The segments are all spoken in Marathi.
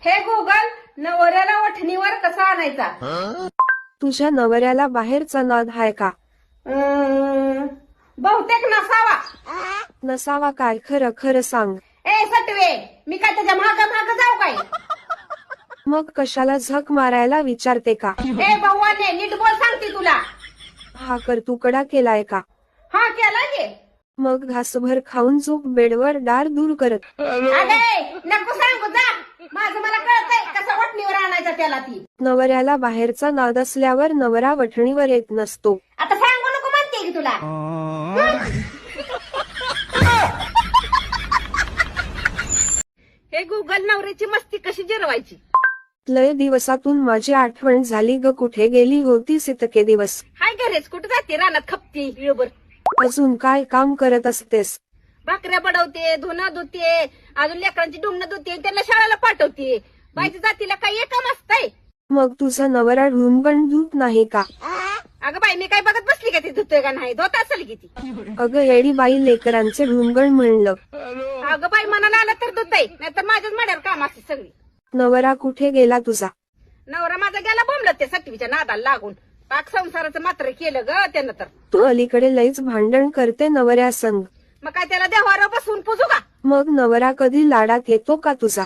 हे गुगल, नवऱ्याला वठणीवर कसा आणायचा? तुझ्या नवऱ्याला बाहेरचा नाद हाय का? बहुतेक नसावा. नसावा काय? खरं खरं सांग. ए सटवे, मी काय त्याच्या माग माग जाऊ काय? मग कशाला झक मारायला विचारते का? ए भगवाने, नीट बोल सांगते तुला. हा कर तुकडा केलाय का? हा केला की. मग घासभर खाऊन झोप बेडवर डार दूर करत. अगे नको सांगू जा, माझं मला कळतंय कसं वठणीवर आणायचा त्याला ती. नवऱ्याला बाहेरचा नाद असल्यावर नवरा वठणीवर येत नसतो. आता सांगू नको म्हणते की तुला. हे गुगल, नवऱ्याची मस्ती कशी जिरवायची? लय दिवसातून माझी आठवण झाली ग, कुठे गेली होतीस इतके दिवस? हाय घरेच, कुठे जाते? रानात खपते इळबर. अजून काय काम करत असतेस? भाकऱ्या बडवते, धुणं धुते, अजून लेकरांची डुंगणं धुते, त्यांना शाळेला पाठवते. बाईच्या जातीला काही एक काम असतंय? मग तुझा नवरा ढुंगण धुत नाही का? अगं बाई, मी काय बघत बसली का ती धुतोय का नाही? धुत असेल की ती. अगं येडी बाई, लेकरांचे ढुंगण म्हणलं. अगं बाई, मनाला आलं तर धुतय, नाहीतर माझ्याच मड्यावर काम असते सगळी. नवरा कुठे गेला तुझा? नवरा माझा गेला बोंबलत ते सटवीच्या नादाला लागून. पाक संसाराचं मात्र केलं ग त्यानं तर. तू अलीकडे लईच भांडण करते नवऱ्या संग. मग काय त्याला देवावर बसवून पुजू का? मग नवरा कधी लाडात येतो का तुझा?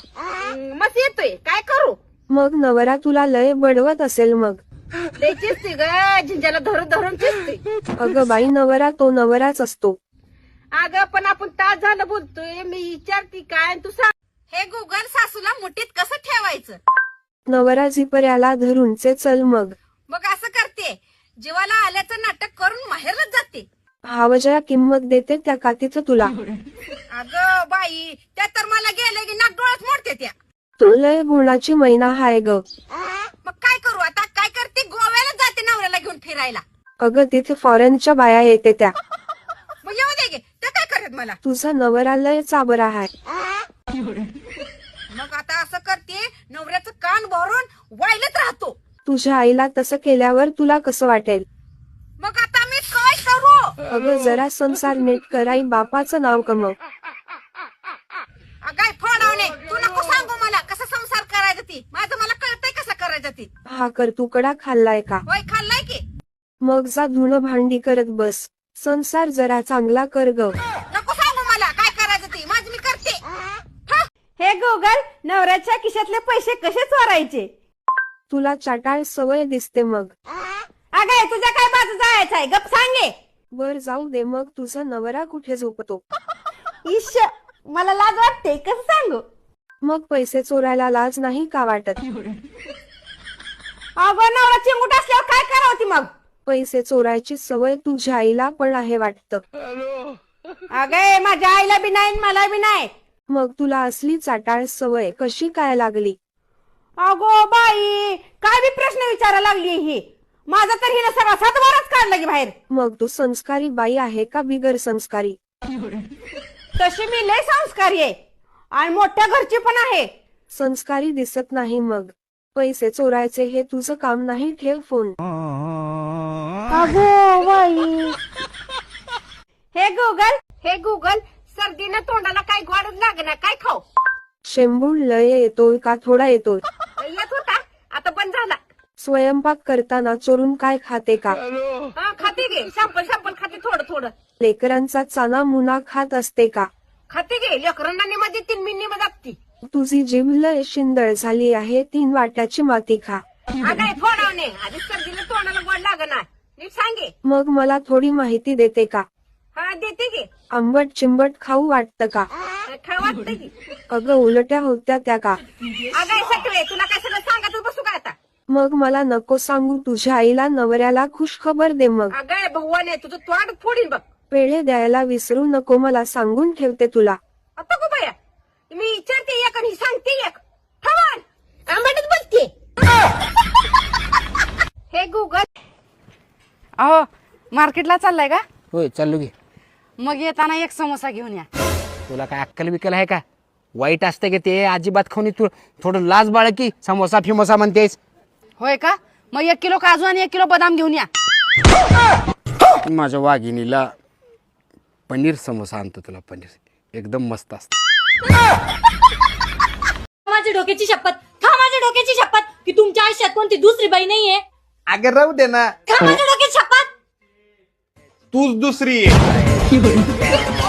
मस्त येतोय, काय करू? मग नवरा तुला लय बडवत असेल मग. लय चिसते ग, झिंजाला धरून धरून चिसते. अगं बाई, नवरा तो नवराच असतो. अगं पण आपण तास झालं बोलतोय, मी विचारते काय तू सांग. हे गुगल, सासूला मुठीत कसं ठेवायचं? नवरा झिपर्याला धरूनचे चल मग. मग असं करते, जीवाला आल्याचं नाटक करून माहेरच जाते. भावजया किंमत देते त्या का तिथं तुला? अगं बाई, त्या तर मला गेले की नाक डोळ्यात मोडते त्या. तो लय गुणाची मैना हाय ग. मग काय करू आता? काय करते, गोव्याला जाते नवऱ्याला घेऊन फिरायला. अगं तिथे फॉरेनच्या बाया येते त्या. मग येऊ दे गे, त्या काय करत मला? तुझा नवरा लय चाबरा हाय. मग आता असं करते, नवऱ्याचं कान भरून वाईलत राहतो. तुझ्या आईला तसं केल्यावर तुला कसं वाटेल? मग आता मी काय करू? अगं जरा संसार नीट कराई, बापाचं नाव कमव. अगाय फोडावणे, तू नको सांगू मला कसं संसार करायचं ती. माझं मला कळतंय कसं करायचं ती. हा कर तुकडा खाल्लाय का? होय, खाल्लाय की. मग जा धुणं भांडी करत बस. संसार जरा चांगला कर ग. नको सांगू मला काय करायचं ती, माझं मी करते. हे गुगल, नवऱ्याच्या खिशातले पैसे कसे चोरायचे? तुला चाटाळ सवय दिसते मग. अगं तुझ्या काय बाजू जायचं आहे? गप सांगे. बर जाऊ दे, मग तुझा नवरा कुठे झोपतो? ईश, मला लाज वाटते, कसं सांगू? मग पैसे चोरायला लाज नाही का वाटत? अगं नवरा चिंगूट असल्यावर काय करावं ती मग? पैसे चोरायची सवय तुझ्या आईला पण आहे वाटतं. अगं माझ्या आईला बी नाही, मला बी नाही. मग तुला असली चाटाळ सवय कशी काय लागली? अगो बाई, काय बी प्रश्न विचारायला लागली ही. माझा तर हिनं सगळा सातबाराच काढला की बाहेर. मग तू संस्कारी बाई आहे का बिगर संस्कारी? तशी मी लय संस्कारी आहे आणि मोठ्या घरची पण आहे. संस्कारी दिसत नाही मग. पैसे चोरायचे हे तुझं काम नाही, ठेव फोन. अगो बाई. हे गुगल, सर्दीनं तोंडाला काय गोड लागणार, काय खाऊ? शेंबूड लय येतोय का थोडा येतोय? येत होता, आता बंद झाला. स्वयंपाक करताना चोरून काय खाते का? खाते गे, सॅम्पल खाते थोडं थोडं. लेकरांचा चाना मुना खात असते का? खाते गे, लेकरांना निमा देतील, मी निमा दाबती. तुझी जीभ लय शिंदळ झाली आहे, 3 वाट्याची माती खा. अगं फोडावणे, आधी सर्दीनं तोंडाला गोड लागणार, नीट सांगे. मग मला थोडी माहिती देते का? हा देते गे. आंबट चिंबट खाऊ वाटतं का? खा वाटतं की. अगं उलट्या होत्या त्या का? अगं सटवे, तुला काय सगळं सांगत बसू का आता? मग मला नको सांगू, तुझ्या आईला नवऱ्याला खुश खबर दे मग. अगं भगवाने, तुझं तोंड फोडीन बघ. पेढे द्यायला विसरू नको, मला सांगून ठेवते तुला. आता गो बाया, मी विचारते एक आणि सांगते एक. ठवान आंबाटच बोलते. हे गुगल, अहो मार्केटला चाललाय का? होय चाललो की. मग येताना एक समोसा घेऊन या. तुला काय अक्कल बिकल आहे का? वाईट असते की ते, अजिबात खाऊन तू थोडं लाज बाळ की समोसा फिमोसा म्हणतेस. होय का? मग 1 किलो काजू आणि 1 किलो बदाम घेऊन या. माझ्या वाघिणीला पनीर समोसा आणतो तुला. पनीर एकदम मस्त असतं. माझ्या डोक्याची शपथ, खा माझ्या डोक्याची शपथ की तुमच्या आयुष्यात कोणती दुसरी बाई नाहीये. अगं राहू दे ना, खा माझ्या डोक्याची शपथ. तूच दुसरी आहे.